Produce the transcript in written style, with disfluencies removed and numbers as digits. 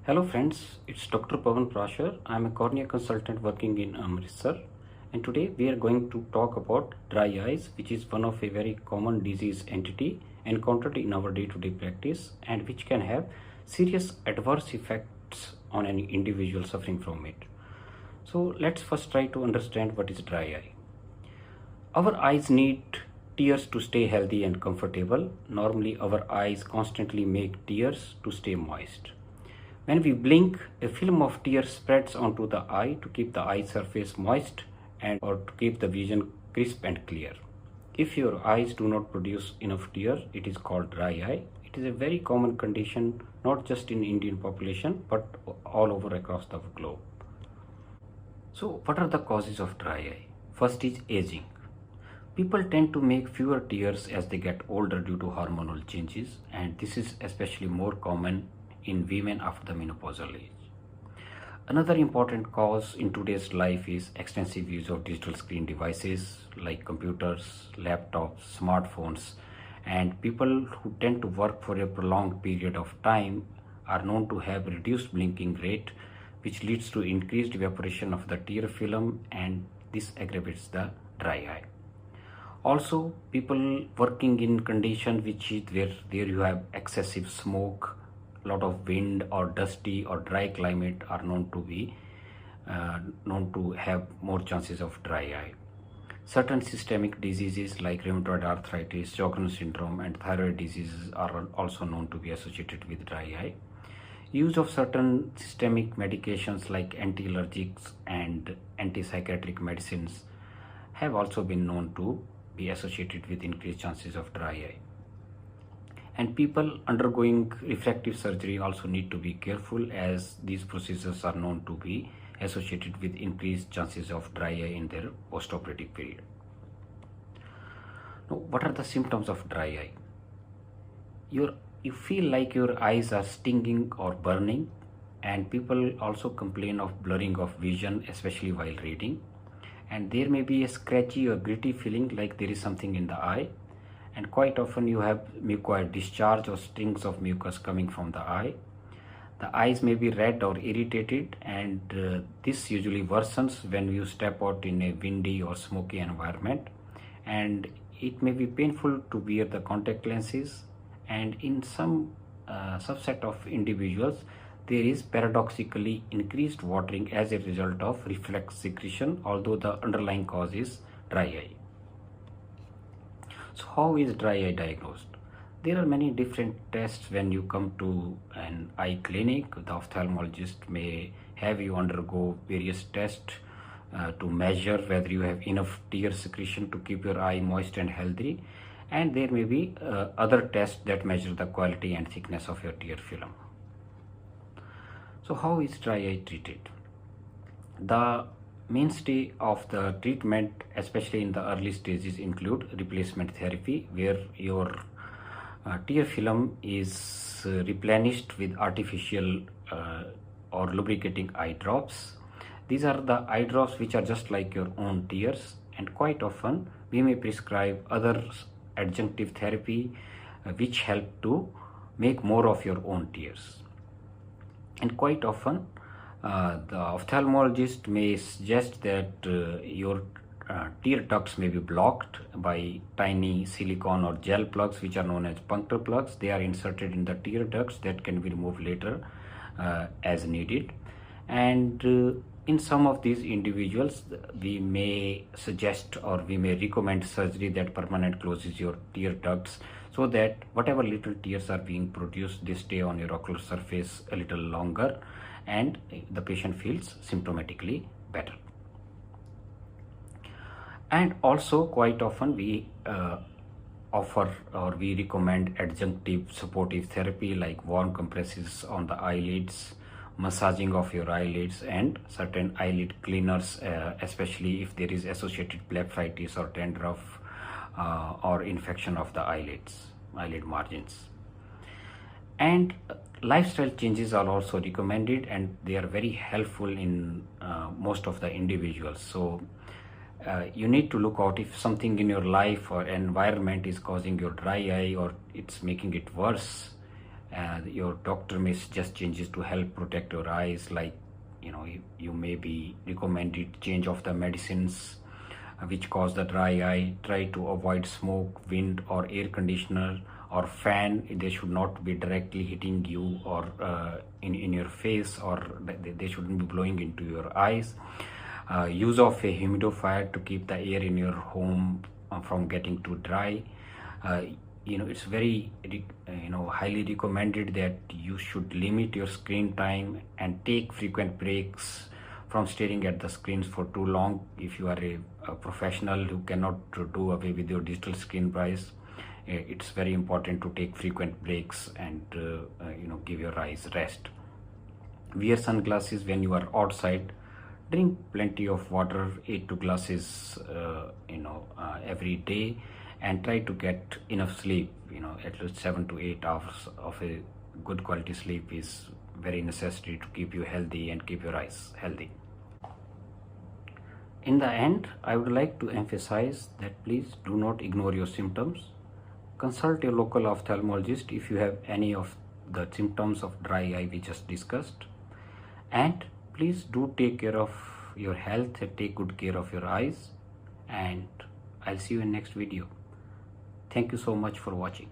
Hello friends, it's Dr. Pawan Prasher. I'm a cornea consultant working in Amritsar, and today we are going to talk about dry eyes, which is one of a very common disease entity encountered in our day-to-day practice and which can have serious adverse effects on any individual suffering from it. So let's first try to understand what is dry eye. Our eyes need tears to stay healthy and comfortable. Normally our eyes constantly make tears to stay moist. When we blink, a film of tears spreads onto the eye to keep the eye surface moist and or to keep the vision crisp and clear. If your eyes do not produce enough tears, it is called dry eye. It is a very common condition not just in Indian population but all over across the globe. So what are the causes of dry eye? First is aging. People tend to make fewer tears as they get older due to hormonal changes, and this is especially more common in women after the menopausal age. Another important cause in today's life is extensive use of digital screen devices like computers, laptops, smartphones, and people who tend to work for a prolonged period of time are known to have reduced blinking rate, which leads to increased evaporation of the tear film, and this aggravates the dry eye. Also, people working in condition which is where there you have excessive smoke, lot of wind or dusty or dry climate are known to have more chances of dry eye. Certain systemic diseases like rheumatoid arthritis, Sjogren's syndrome, and thyroid diseases are also known to be associated with dry eye. Use of certain systemic medications like anti-allergics and antipsychotic medicines have also been known to be associated with increased chances of dry eye. And people undergoing refractive surgery also need to be careful, as these procedures are known to be associated with increased chances of dry eye in their postoperative period. Now, what are the symptoms of dry eye? You feel like your eyes are stinging or burning, and people also complain of blurring of vision, especially while reading. And there may be a scratchy or gritty feeling like there is something in the eye. And quite often you have mucoid discharge or strings of mucus coming from the eye. The eyes may be red or irritated, and this usually worsens when you step out in a windy or smoky environment. And it may be painful to wear the contact lenses, and in some subset of individuals there is paradoxically increased watering as a result of reflex secretion, although the underlying cause is dry eye. So how is dry eye diagnosed? There are many different tests when you come to an eye clinic. The ophthalmologist may have you undergo various tests to measure whether you have enough tear secretion to keep your eye moist and healthy, and there may be other tests that measure the quality and thickness of your tear film. So how is dry eye treated? The mainstay of the treatment, especially in the early stages, include replacement therapy, where your tear film is replenished with artificial or lubricating eye drops. These are the eye drops which are just like your own tears, and quite often we may prescribe other adjunctive therapy which help to make more of your own tears. And quite often the ophthalmologist may suggest that your tear ducts may be blocked by tiny silicone or gel plugs which are known as puncture plugs. They are inserted in the tear ducts that can be removed later as needed. And in some of these individuals, we may suggest or we may recommend surgery that permanently closes your tear ducts, so that whatever little tears are being produced, they stay on your ocular surface a little longer and the patient feels symptomatically better. And also quite often we offer or we recommend adjunctive supportive therapy like warm compresses on the eyelids, massaging of your eyelids, and certain eyelid cleaners, especially if there is associated blepharitis or dandruff or infection of the eyelid margins. And lifestyle changes are also recommended, and they are very helpful in most of the individuals. So you need to look out if something in your life or environment is causing your dry eye or it's making it worse. Your doctor may suggest changes to help protect your eyes, like you may be recommended change of the medicines which cause the dry eye. Try to avoid smoke, wind or air conditioner or fan. They should not be directly hitting you or in your face, or they shouldn't be blowing into your eyes. Use of a humidifier to keep the air in your home from getting too dry. It's very highly recommended that you should limit your screen time and take frequent breaks from staring at the screens for too long. If you are a professional who cannot do away with your digital screen price, it's very important to take frequent breaks and give your eyes rest. Wear sunglasses when you are outside. Drink plenty of water, 8 to glasses every day, and try to get enough sleep. At least 7 to 8 hours of a good quality sleep is very necessary to keep you healthy and keep your eyes healthy. In the end, I would like to emphasize that please do not ignore your symptoms. Consult your local ophthalmologist if you have any of the symptoms of dry eye we just discussed. And please do take care of your health and take good care of your eyes. And I'll see you in next video. Thank you so much for watching.